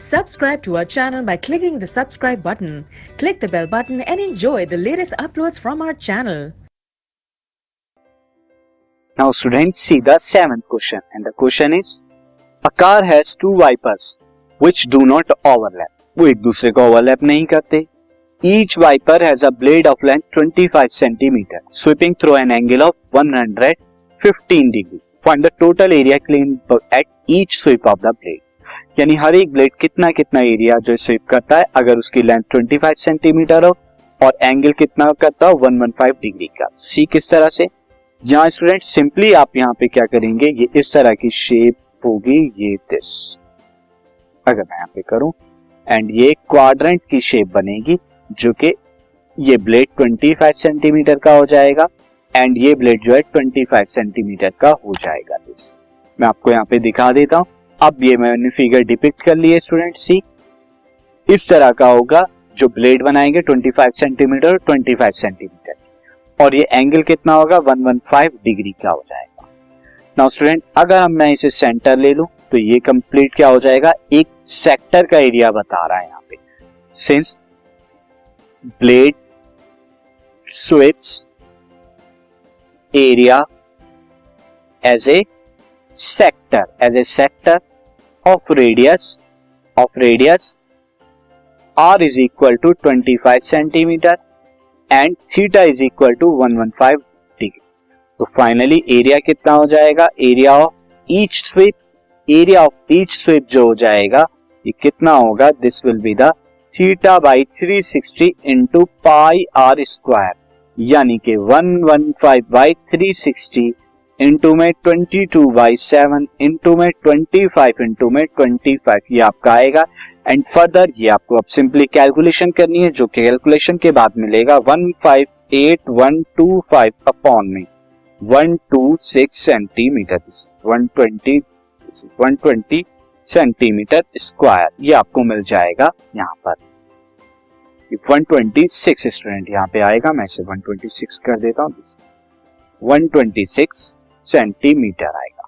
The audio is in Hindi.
Subscribe to our channel by clicking the subscribe button. Click the bell button and enjoy the latest uploads from our channel. Now students, see the seventh question, and the question is, a car has two wipers which do not overlap. वो एक दूसरे को ओवरलैप नहीं करते. Each wiper has a blade of length 25 centimeter sweeping through an angle of 115 degree. Find the total area cleaned at each sweep of the blade. यानी हर एक ब्लेड कितना कितना एरिया जो स्वीप करता है अगर उसकी लेंथ 25 सेंटीमीटर हो और एंगल कितना करता हो 115 डिग्री का. सी किस तरह से, यहाँ स्टूडेंट सिंपली आप यहाँ पे क्या करेंगे, ये इस तरह की शेप होगी, ये दिस अगर मैं यहाँ पे करूं, एंड ये क्वाड्रेंट की शेप बनेगी जो कि ये ब्लेड 25 सेंटीमीटर का हो जाएगा एंड ये ब्लेड जो है 25 सेंटीमीटर का हो जाएगा. दिस मैं आपको यहाँ पे दिखा देता हूं. अब ये मैंने फिगर डिपिक्ट कर ली है स्टूडेंट. सी इस तरह का होगा जो ब्लेड बनाएंगे 25 सेंटीमीटर और 25 सेंटीमीटर और ये एंगल कितना होगा 115 डिग्री का हो जाएगा. नाउ स्टूडेंट अगर मैं इसे सेंटर ले लूं तो ये कंप्लीट क्या हो जाएगा, एक सेक्टर का एरिया बता रहा है यहाँ पे. Since blade sweeps area as a sector of radius r is equal to 25 centimeter and theta is equal to 115 degree. तो फाइनली एरिया कितना हो जाएगा, एरिया ऑफ ईच स्वीप जो हो जाएगा ये कितना होगा, this will be the theta by 360 into pi R square, यानी कि 115 बाई 360 इंटू में 22/7 इंटू में 25 इंटू में 25 ये आपका आएगा. एंड फर्दर ये आपको अब सिंपली कैलकुलेशन करनी है जो कैलकुलेशन के बाद मिलेगा 158,125 अपॉन में 126 सेंटीमीटर 120 सेंटीमीटर स्क्वायर ये आपको मिल जाएगा. यहाँ पर 126 स्टूडेंट यहाँ पे आएगा, मैं इसे 126 कर देता हूँ, 126 सेंटीमीटर आएगा.